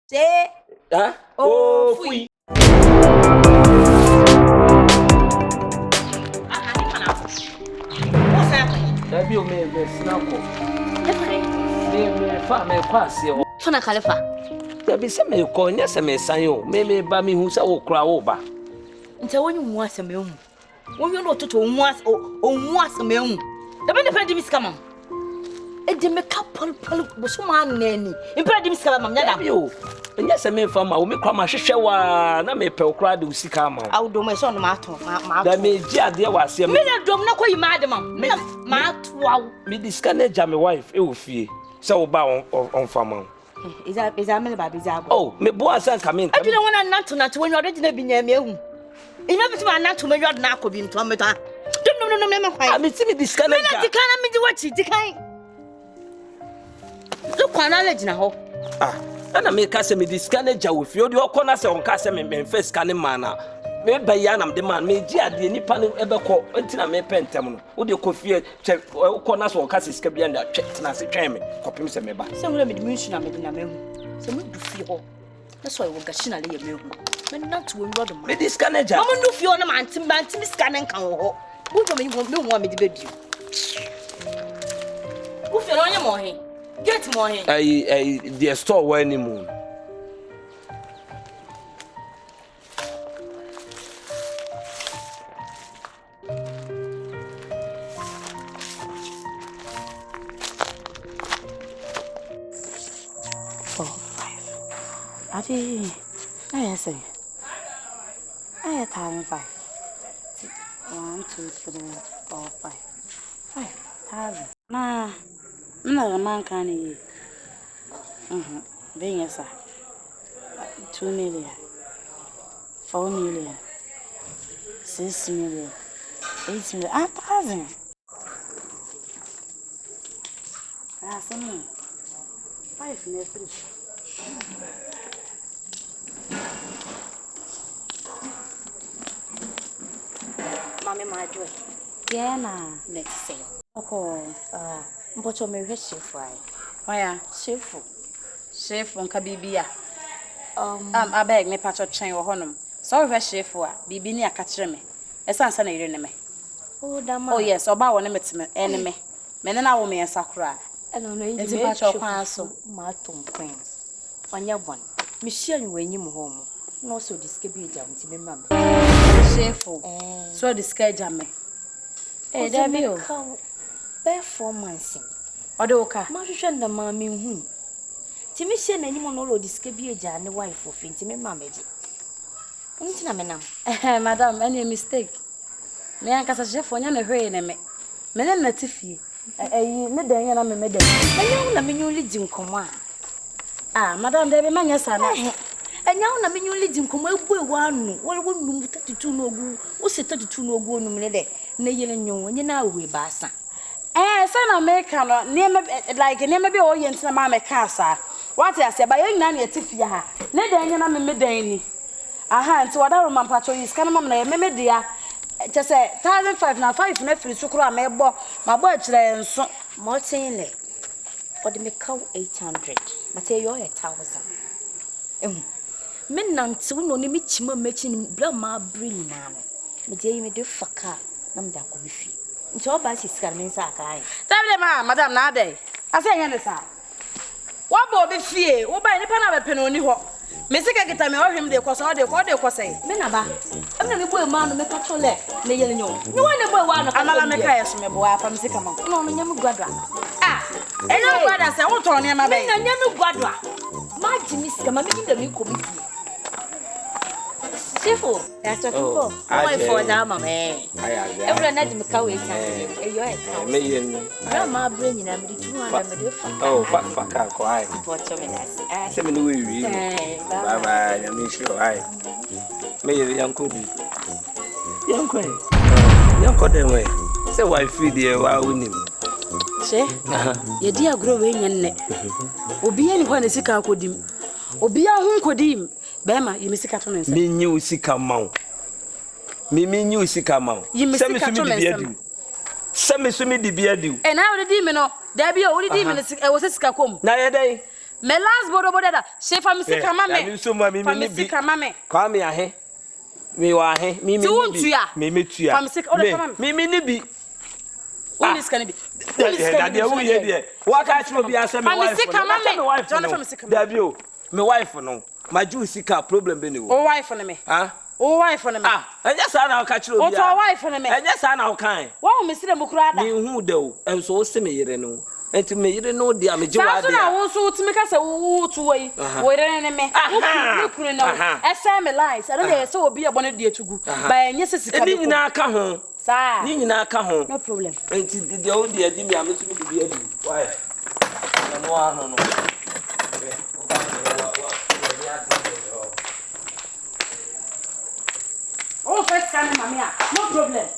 Say, oh, fui. That be me, snapple. Me pass here. Fana Khalifa. There be some me call, yes, me say, me ba me who say, oh, cry over. Until when you want a meal. When you know to once or once a meal. The benefit is coming. And the makeup was one nanny. Imperative is coming, you. And yes, I mean, from my woman, come, I shower, not me pel crowd to see come. I'll do my son, Martin. That may dear, there was a minute, don't know you, madam. Mart, wow. Me disconnect my wife, it will fee. So bound on farm. Is that Bizarre by Bizarre? Oh, me boys are coming. I don't want not to when you're already been near me. You never to not to me, you're not going to tell me that. No, I mean, see me disconnect. I can't mean what she declined. Look, one knowledge now. And I make us me disconnect with you. Your corners on Cassam and first canning manner. Maybe Yanam demand me, dear, the Nippon ever call until I may pentam. Would you coffee check corners or Cassis Cabian that checked Nancy Chairman, copy some meba. Some of the mission I made in a memo. Some would feel. That's why we'll get Shinali a milk. But not to run me disconnect. I won't do Fiona man to man to be scanning. Who don't want me to bed you? Who feel on your morning? Get morning. The store where any moon. I say, I had time 5. 1, 2, 3, 4, 5. 5,000. Nah, no man can eat. Being a sir. 2 million. 4 million. 6 million. 8 million. 1,000. That's me. 5 million. Mammy, my joy. Yeah, let's say. Okay, but you may Shifo. Why, Shifo? Shifo, Kabibia. I beg me patch of chain or honum. So, Shifo, be near catcher me. A son's an enemy. Oh, yes, or bow an enemy. Men and I will me a sakura. I don't know, it's a patch of castle, Martin Queens. On your one, Michelle, when you home. No, so this could be down to me, mamma. Shifo, so this schedule me. Eh, there be a bear 4 months. Odoka, Martian the mammy whom. Timmy send any monolo this could be a jan, the wife of intimate mamma. Madam, any mistake. Me and Cassa Chef on your hurry and me. Men and Tiffy. I made the young man. I know you lead in command. Madam, there be many son. And now I mean you lead in command. One, well, 32 no go. What's it 32 no go no minute? Nay, you and you now we bassa. Son of America, near me like a name be oriented to Mamma Casa. What I say by young nanny Tiffy. Nay, then I'm a midday. Aha, so whatever man patrol is kind of mamma, dear. Just say 1,500 now 5 nephews to cry my boy and so more saying or the make 800 but you're 1,000 men none soon only meet you making blama bring now me dear me do fuck up nam da ko fi nti oba si scar men sa kai table madam na dey I say yan sa what bo be fie wo ba ni pa na be pe no ni ho me sika kita me ohwem de ko so de ko say me na ba amna ni boy ma no me ka tole na yele nyo ni wane boy wa no ka amala me ka yeso me bo afa me sika ma no no nyam guadwa enya guadwa say wo to ne ma be na nyam guadwa ma jimi sika ma me nda mi ko mi fie Shifo, that's what people. Why for that, mamma? Every night, me cow is a million. Grandma bringing them the 200. Oh, fuck, quiet. What's over there? 7 weeks. Bye bye, I mean, sure, I may the young cookie. Young quay. Young cut them way. Say, why feed the winning? Say, your dear growing and neck. Obi anyone is a car could him. Obi a home could him. Bema, you miss a carton. Me knew sika mount. Me knew sika mount. You miss a carton. Send me the beard. And now the demon, there be only demon. I was a scacom. Now a day. me last bodo da Shifo me sika ma me me so ma me me sika ma me kwa me ahe me wa ahe me me me metua fa me sika o de fa me ni bi Who is can be? Daddy, who ye there? What catch me be answer me wife. Daddy, me wife no. My Jew sika problem be no. Oh wife on me. Ah? Oh wife on me. Ah, and yes I catch you. Oh to wife on me. And yes I now kind. Wo me see dem kura da. Me hu de o. En so se me yire no. Enti me yire no dia me jiwa dia. Sa so na wo so utimi ka se wo to we. Wo yire ne me. Wo kuru na. Ese me lies. I don't dey say obi abone de atugu. Ba enye se sika. Ni nyina aka ho. Sa. Ni nyina aka ho. No problem. Enti de o de adi me amesu me bi adi. Why? No ano no. Oh, first time, mamma, no problem.